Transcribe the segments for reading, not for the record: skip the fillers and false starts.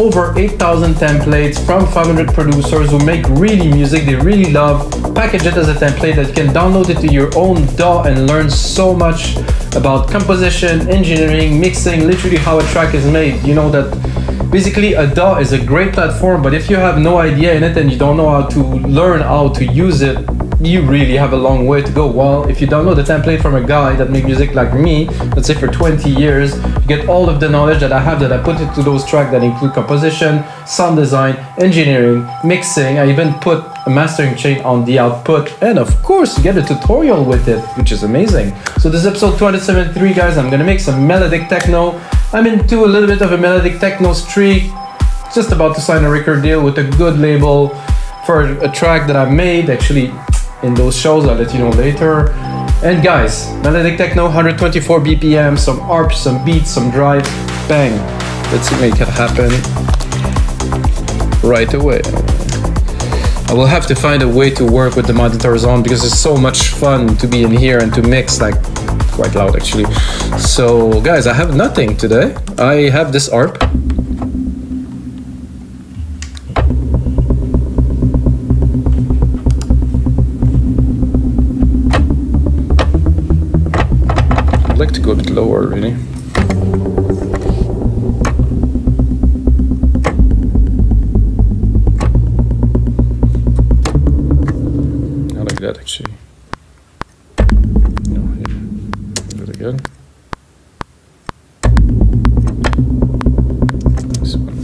over 8,000 templates from 500 producers who make really music they really love, package it as a template that you can download it to your own DAW and learn so much about composition, engineering, mixing, literally how a track is made. You know that basically a DAW is a great platform, but if you have no idea in it and you don't know how to learn how to use it, you really have a long way to go. Well, if you download a template from a guy that makes music like me, let's say for 20 years, you get all of the knowledge that I have that I put into those tracks that include composition, sound design, engineering, mixing. I even put a mastering chain on the output, and of course you get a tutorial with it, which is amazing. So this is episode 273, guys. I'm gonna make some melodic techno. I'm into a little bit of a melodic techno streak, just about to sign a record deal with a good label for a track that I made actually in those shows. I'll let you know later. And guys, melodic techno, 124 BPM, some arps, some beats, some drive, bang. Let's make it happen right away. I will have to find a way to work with the monitors on because it's so much fun to be in here and to mix, like quite loud actually. So guys, I have nothing today. I have this arp. I'd like to go a bit lower really. That actually. No, here. Do it again. This one.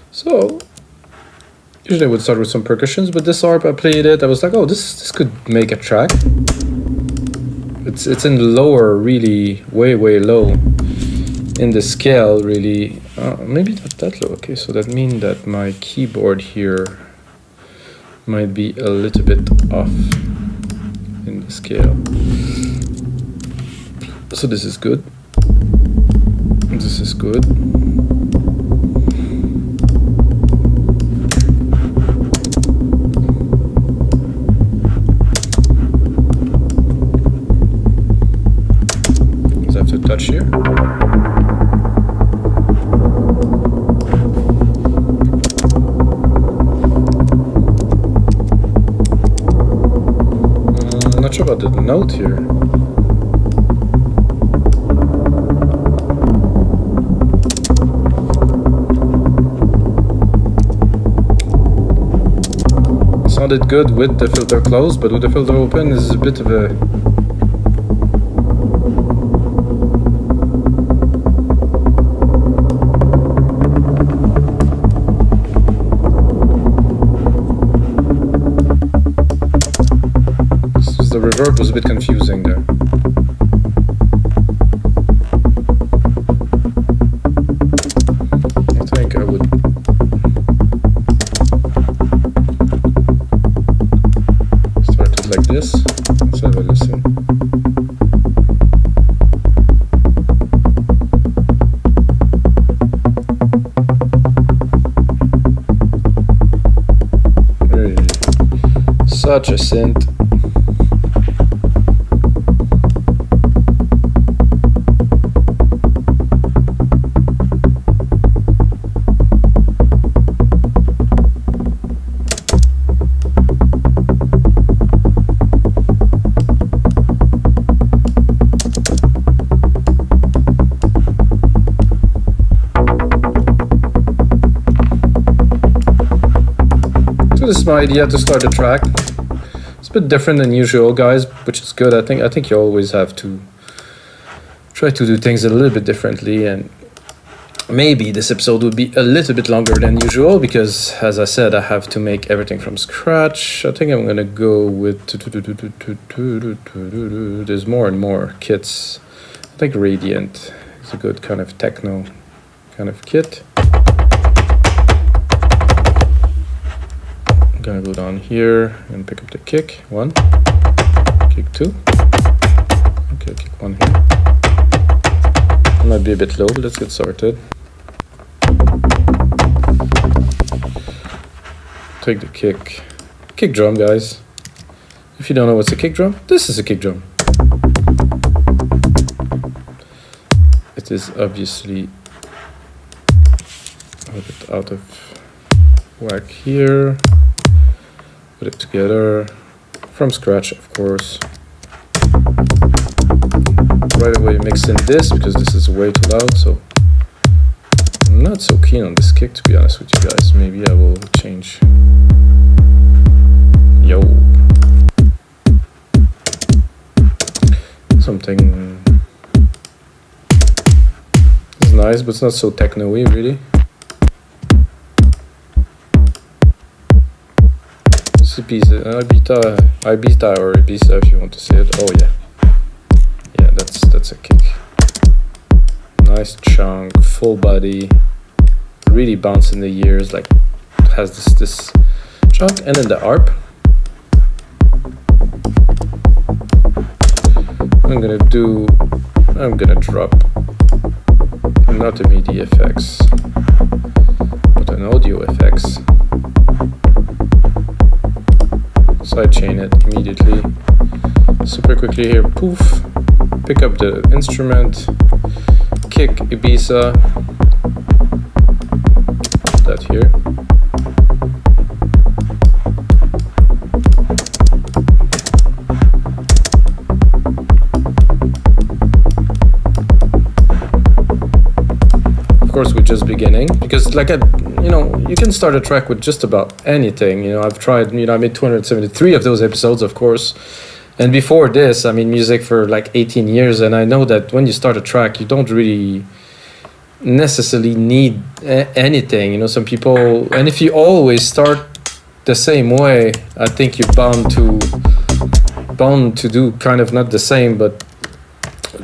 So, usually I would start with some percussions, but this arp, I played it, I was like, oh, this could make a track. It's in lower, really, way low in the scale, really. Maybe not that low. Okay, so that means that my keyboard here might be a little bit off in the scale. So this is good. This is good. Touch here. I'm not sure about the note here. It sounded good with the filter closed, but with the filter open is a bit of a the reverb was a bit confusing there. I think I would start it like this. Let's have a listen. Really, such a synth. This is my idea to start a track. It's a bit different than usual, guys, which is good. I think you always have to try to do things a little bit differently, and maybe this episode would be a little bit longer than usual because, as I said, I have to make everything from scratch. I think I'm gonna go with there's more and more kits. I think Radiant is a good kind of techno kind of kit. gonna go down here and pick up the kick. 1, kick 2. Okay, kick 1 here. It might be a bit low, but let's get started. Take the kick drum, guys. If you don't know what's a kick drum, this is a kick drum. It is obviously a bit out of whack here. Put it together from scratch, of course. Right away mix in this because this is way too loud, so I'm not so keen on this kick, to be honest with you guys. Maybe I will change. Yo. Something is nice, but it's not so techno-y, really. It's a piece of Ibiza or Ibiza if you want to say it. Oh yeah. Yeah, that's a kick. Nice chunk, full body, really bounce in the ears, like has this chunk, and then the arp. I'm gonna drop not a MIDI effects, but an audio effects. Sidechain it immediately, super quickly here, poof, pick up the instrument, kick Ibiza, that here. Of course, we're just beginning, because like you can start a track with just about anything. I've tried, I made 273 of those episodes, of course. And before this, I made music for like 18 years, and I know that when you start a track, you don't really necessarily need anything. Some people, and if you always start the same way, I think you're bound to do kind of not the same, but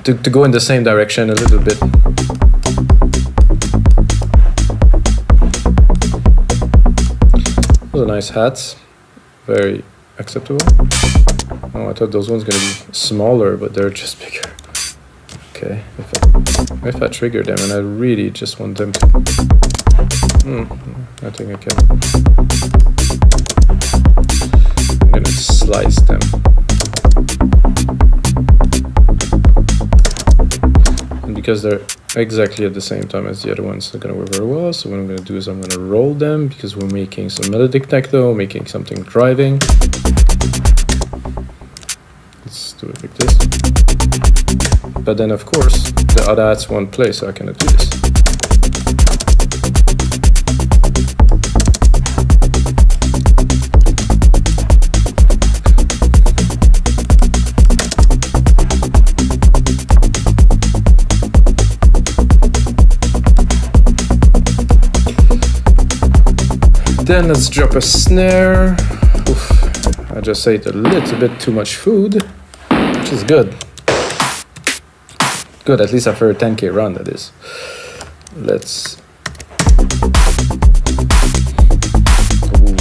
to go in the same direction a little bit. Those are nice hats, very acceptable. Oh, I thought those ones gonna be smaller, but they're just bigger. Okay, if I trigger them and I really just want them to... I think I can. I'm gonna slice them. And because they're exactly at the same time as the other ones, they're gonna work very well. So what I'm gonna do is I'm gonna roll them, because we're making some melodic techno, making something driving. Let's do it like this. But then of course the other hats won't play, so I cannot do this. Then let's drop a snare. Oof, I just ate a little bit too much food, which is good. Good, at least after a 10K run, that is. Let's... Ooh,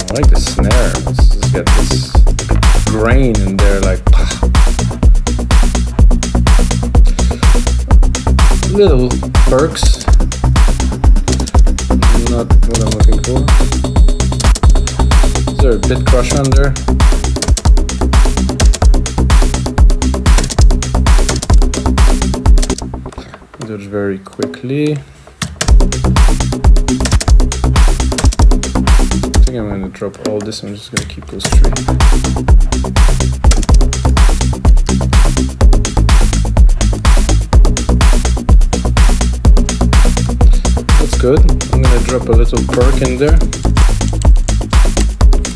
I like the snare. Let's just get this grain in there, like... Little perks. Not what I'm looking for. Is there a bit crush on there? Do it very quickly. I think I'm going to drop all this. I'm just going to keep those three. That's good. I'm going to drop a little perk in there.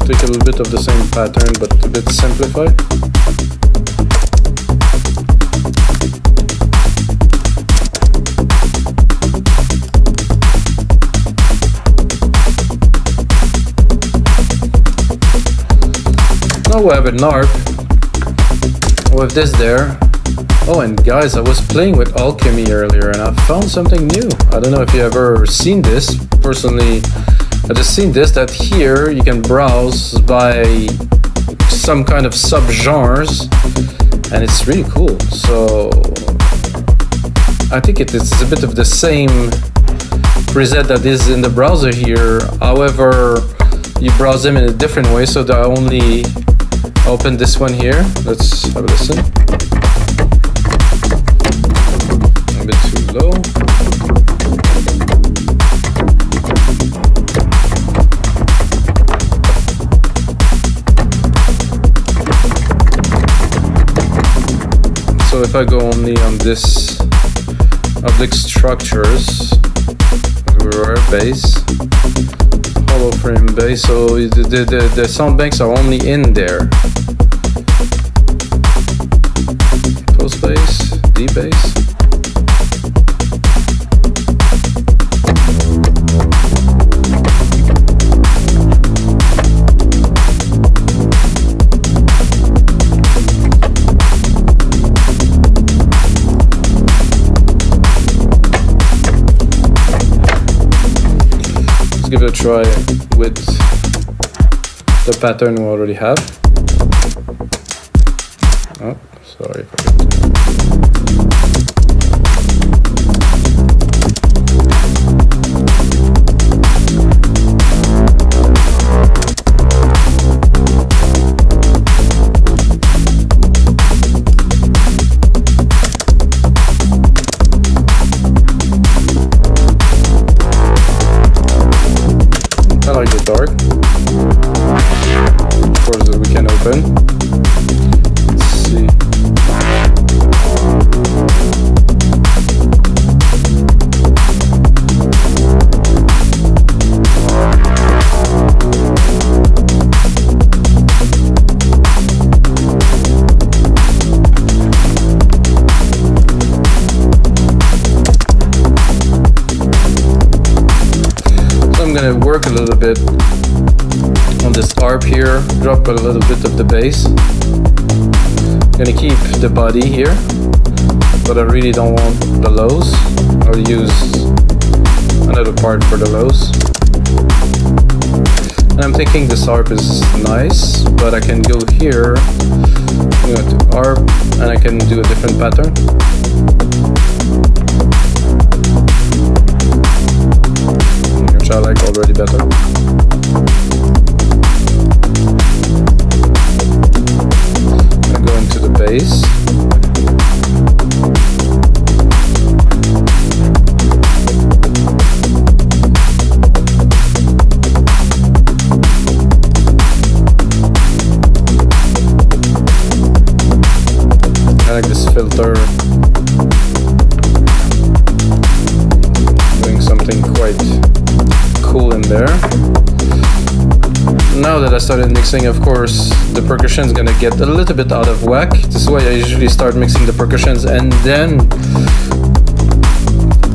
Take a little bit of the same pattern, but a bit simplified. Now we have an ARP with this there. Oh, and guys, I was playing with Alchemy earlier and I found something new. I don't know if you ever seen this. Personally, I just seen this, that here you can browse by some kind of subgenres, and it's really cool. So I think it is a bit of the same preset that is in the browser here. However, you browse them in a different way. So I only open this one here. Let's have a listen. A bit too low. So if I go only on this oblique structures, reverb bass, hollow frame bass, so the sound banks are only in there. Post bass, D bass. Give it a try with the pattern we already have. Oh, sorry. I like the dark. Of course, we can open. Let's see. I'm gonna work a little bit on this arp here, drop a little bit of the bass. I'm gonna keep the body here, but I really don't want the lows. I'll use another part for the lows. And I'm thinking this arp is nice, but I can go here, go to arp, and I can do a different pattern. Which I like already better. I go into the bass. I like this filter. Doing something quite cool in there. Now that I started mixing, of course, the percussion is gonna get a little bit out of whack. This is why I usually start mixing the percussions and then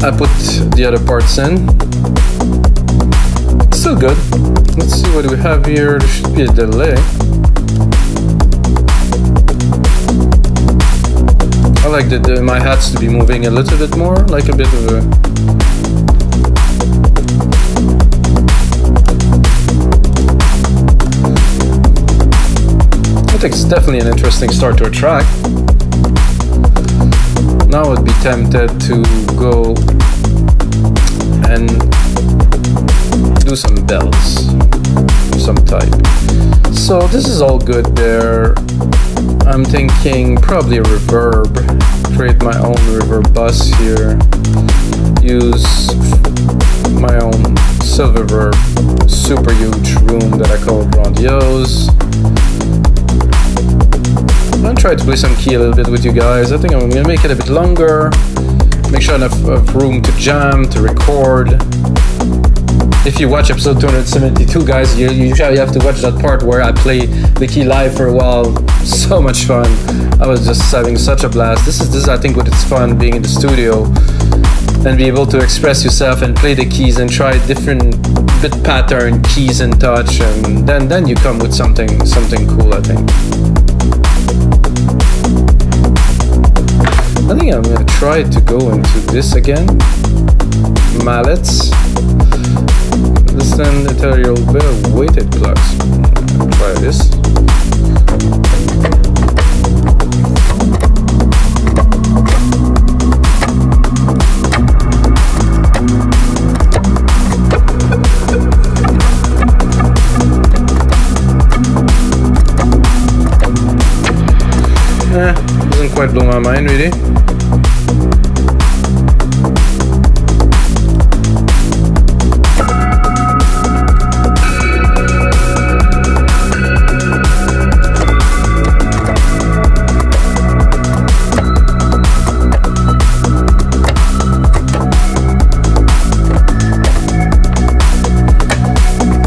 I put the other parts in. Still good. Let's see what we have here. There should be a delay. I like my hats to be moving a little bit more, like a bit of a I think it's definitely an interesting start to a track. Now I would be tempted to go and do some bells of some type. So this is all good there. I'm thinking probably a reverb. Create my own reverb bus here. Use my own Silververb super huge room that I call Grandiose. I'm gonna try to play some key a little bit with you guys. I think I'm gonna make it a bit longer. Make sure enough of room to jam, to record. If you watch episode 272, guys, you usually have to watch that part where I play the key live for a while. So much fun. I was just having such a blast. This is I think what it's fun being in the studio and be able to express yourself and play the keys and try different bit pattern keys and touch, and then you come with something cool, I think. I think I'm gonna try to go into this again. Mallets. Listen ethereal weighted plugs. Try this. Doesn't quite blow my mind really.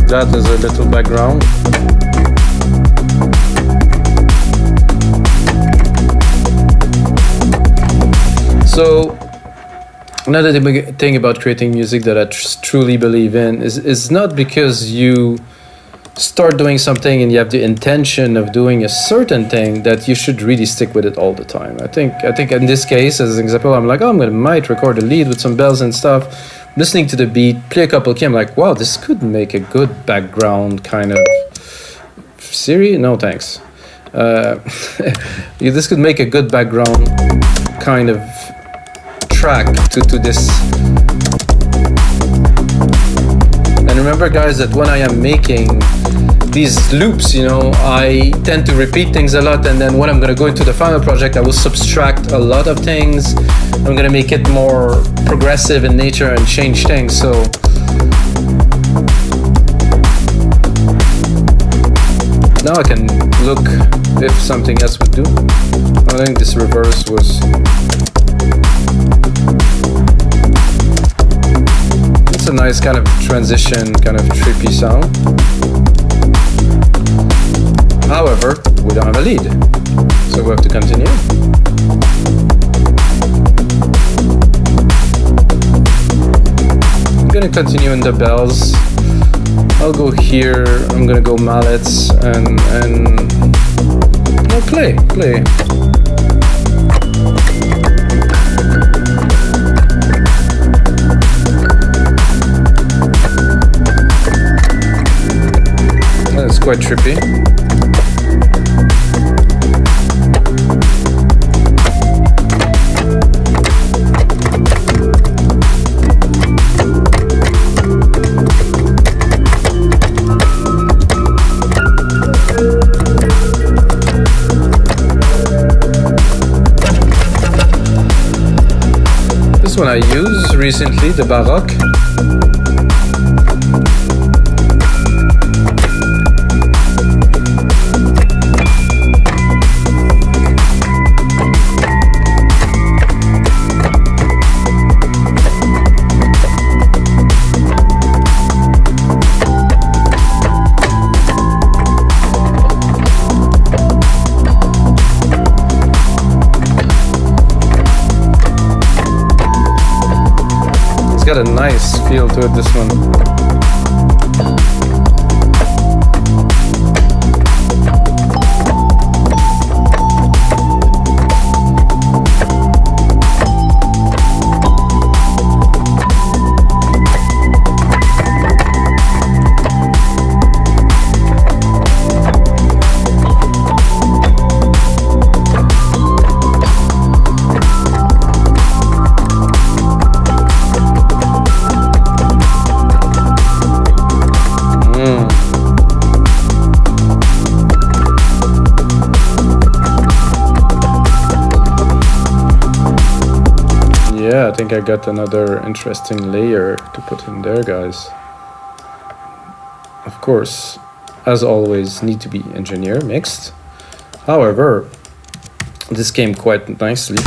That is a little background. So another thing about creating music that I truly believe in is not because you start doing something and you have the intention of doing a certain thing that you should really stick with it all the time. I think in this case, as an example, I'm like, oh, might record a lead with some bells and stuff. Listening to the beat, play a couple key, I'm like, wow, this could make a good background kind of... Siri? No, thanks. This could make a good background kind of track to this. And remember, guys, that when I am making these loops, I tend to repeat things a lot, and then when I'm going to go into the final project, I will subtract a lot of things. I'm going to make it more progressive in nature and change things. So now I can look if something else would do. I think this reverse was... It's a nice kind of transition, kind of trippy sound. However, we don't have a lead, so we have to continue. I'm gonna continue in the bells. I'll go here, I'm gonna go mallets and no, play. That's quite trippy. This one I used recently, the Baroque. Got a nice feel to it, this one. Yeah, I think I got another interesting layer to put in there, guys. Of course, as always, need to be engineer mixed. However, this came quite nicely.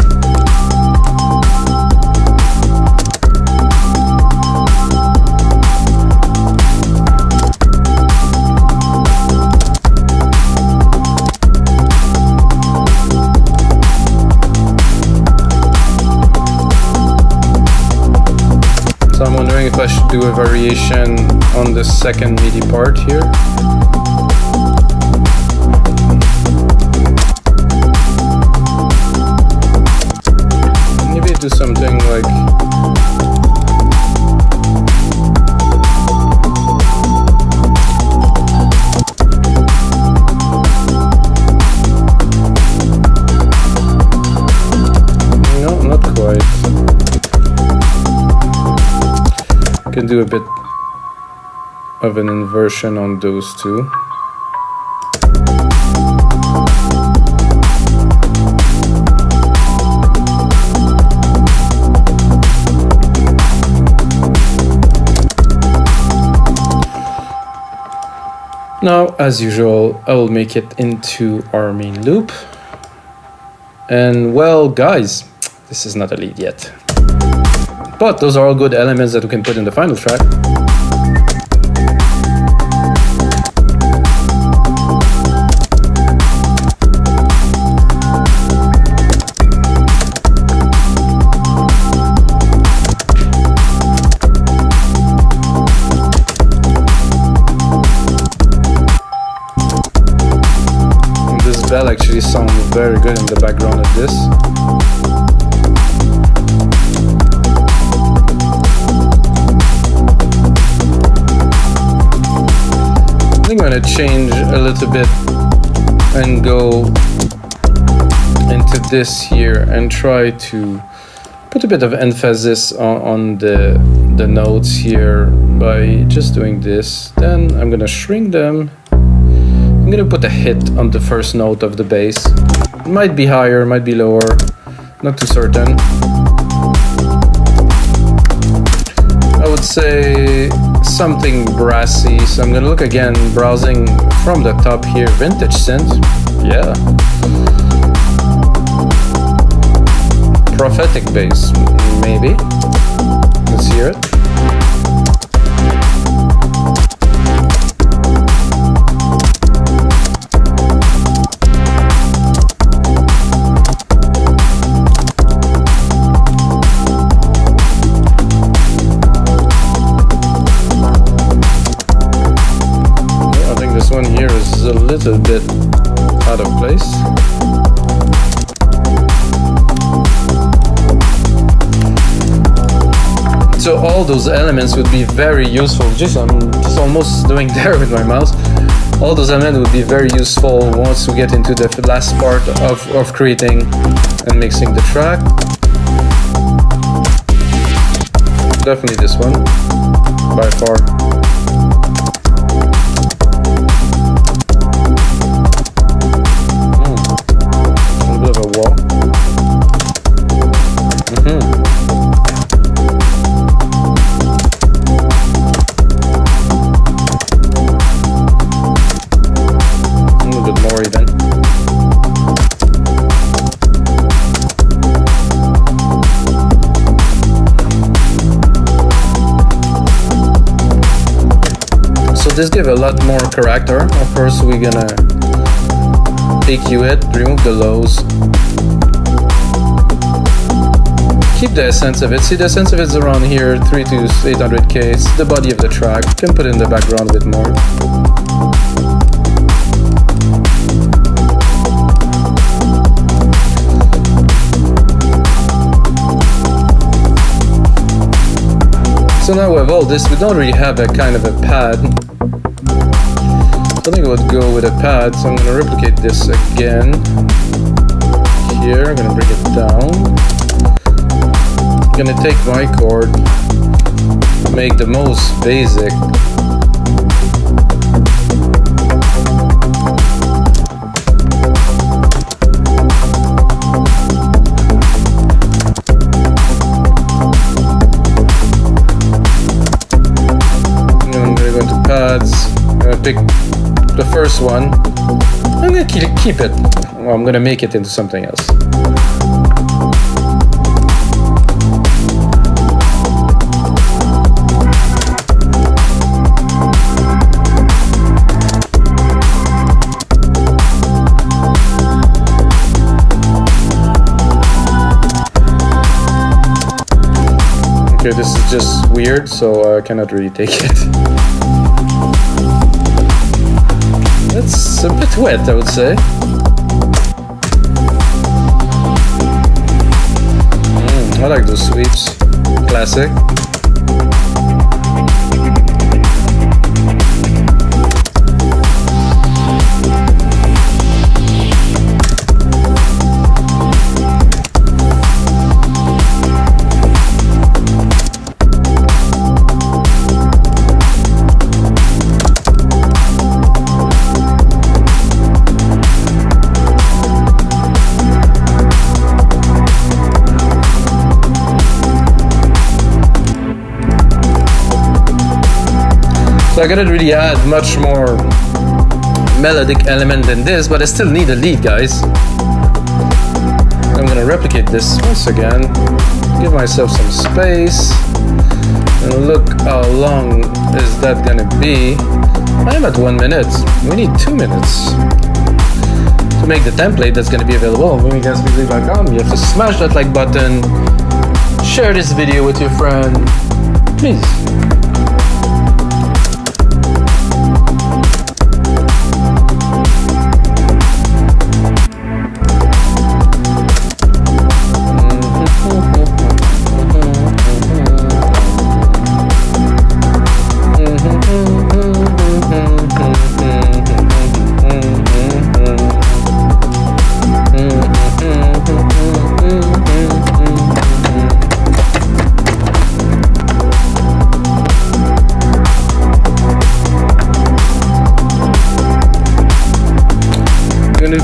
So I'm wondering if I should do a variation on the second MIDI part here. Maybe do something like... Can do a bit of an inversion on those two. Now, as usual, I will make it into our main loop. And well, guys, this is not a lead yet. But those are all good elements that we can put in the final track. Bell actually sounds very good in the background of this. I think I'm gonna change a little bit and go into this here and try to put a bit of emphasis on the notes here by just doing this. Then I'm gonna shrink them. I'm gonna put a hit on the first note of the bass. It might be higher, might be lower, not too certain. I would say something brassy, so I'm gonna look again, browsing from the top here, vintage synth, yeah. Prophetic bass, maybe. Let's hear it. Here is a little bit out of place. So all those elements would be very useful. I'm just almost doing there with my mouse. All those elements would be very useful once we get into the last part of creating and mixing the track. Definitely this one, by far. This gives a lot more character. Of course, we're gonna EQ it, remove the lows, keep the essence of it. See, the essence of it's around here, 3 to 800K. It's the body of the track. You can put it in the background a bit more. So now with all this, we don't really have a kind of a pad. I think I would go with a pad, so I'm going to replicate this again. Here, I'm going to bring it down. I'm going to take my chord, make the most basic. And then I'm going to go into pads. I'm going to pick the first one. I'm gonna keep it. Well, I'm gonna make it into something else. Okay, this is just weird, so I cannot really take it. It's a bit wet, I would say. I like those sweeps. Classic. So I cannot really add much more melodic element than this, but I still need a lead, guys. I'm gonna replicate this once again, give myself some space, and look how long is that gonna be. I'm at 1 minute. We need 2 minutes to make the template that's gonna be available on mikas.com. You have to smash that like button, share this video with your friend, please.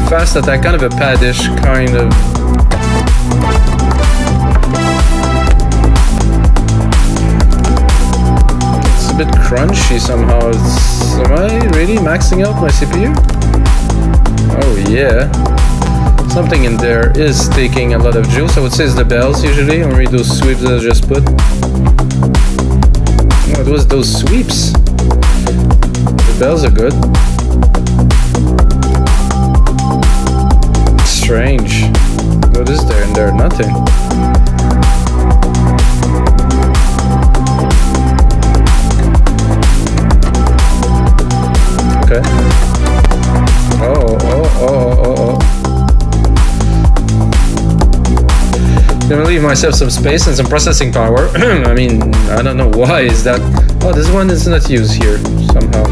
Fast attack, kind of a padish kind of. It's a bit crunchy somehow. Am I really maxing out my CPU? Oh yeah. Something in there is taking a lot of juice. I would say it's the bells usually, or maybe those sweeps that I just put. Oh, it was those sweeps. The bells are good. Strange. What is there in there? Nothing. Okay. Oh. Gonna leave myself some space and some processing power. I mean, I don't know why is that. Oh, this one is not used here somehow.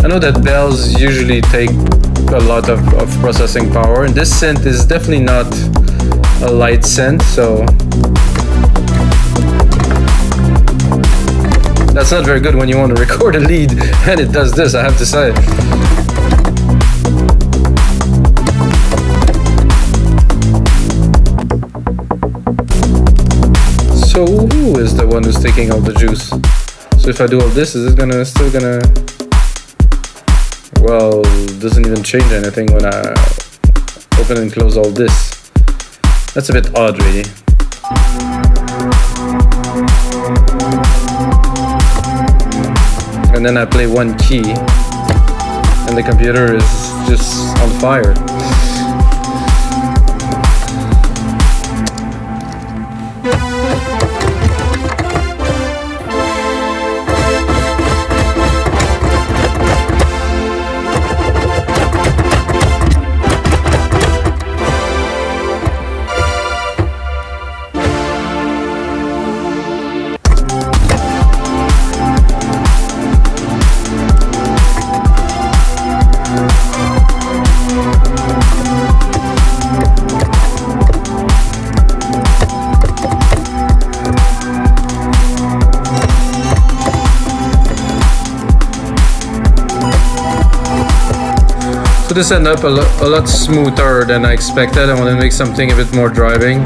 I know that bells usually take a lot of processing power, and this synth is definitely not a light synth, so that's not very good when you want to record a lead and it does this, I have to say. So who is the one who's taking all the juice? So if I do all this, is it still gonna... Well, doesn't even change anything when I open and close all this. That's a bit odd, really. And then I play one key, and the computer is just on fire. So this ended up a lot smoother than I expected. I want to make something a bit more driving.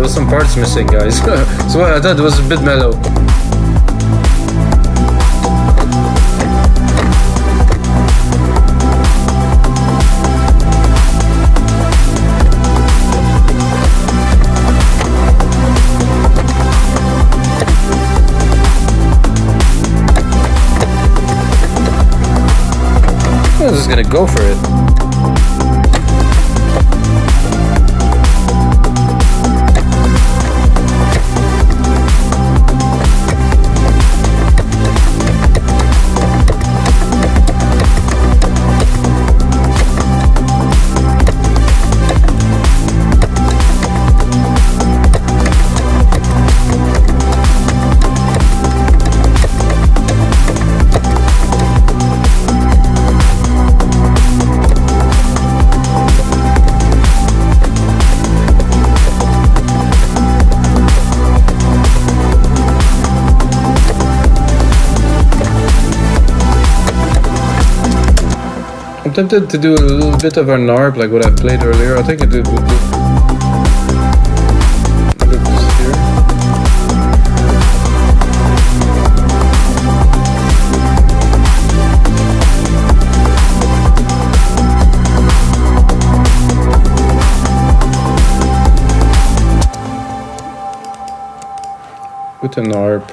Some parts missing, guys. So I thought it was a bit mellow. I'm just gonna go for it. tempted to do a little bit of an ARP like what I played earlier. I think I did with this here. With an ARP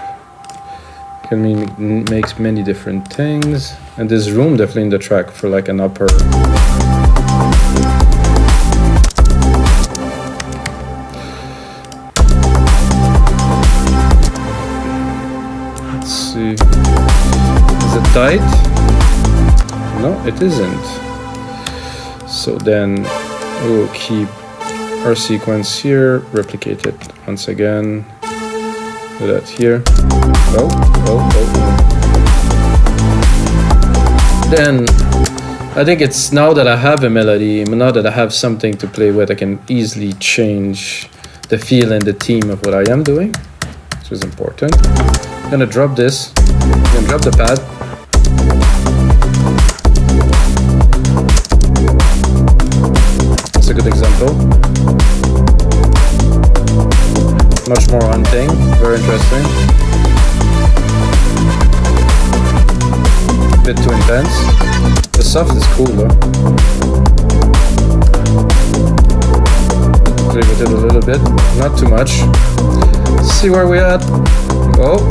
can mean makes many different things, and there's room definitely in the track for like an upper. Let's see, is it tight? No, it isn't. So then we'll keep our sequence here, replicate it once again. Do that here. Oh. Then I think it's now that I have a melody, now that I have something to play with, I can easily change the feel and the theme of what I am doing, which is important. I'm gonna drop this, I'm gonna drop the pad. That's a good example. Much more hunting, very interesting. Bit too intense. The soft is cool though. Play with it a little bit, not too much. See where we're at. Oh.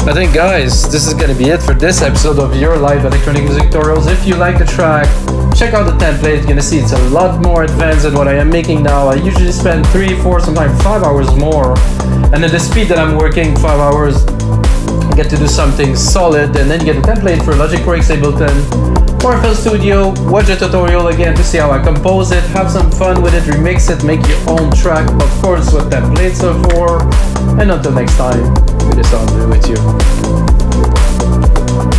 I think, guys, this is gonna be it for this episode of your live electronic music tutorials. If you like the track, check out the template. You're gonna see it's a lot more advanced than what I am making now. I usually spend 3, 4, sometimes 5 hours more. And at the speed that I'm working, 5 hours, I get to do something solid. And then you get the template for Logic Pro X Ableton, or FL Studio. Watch the tutorial again to see how I compose it. Have some fun with it, remix it, make your own track. Of course, what templates are for. And until next time, it is on with you.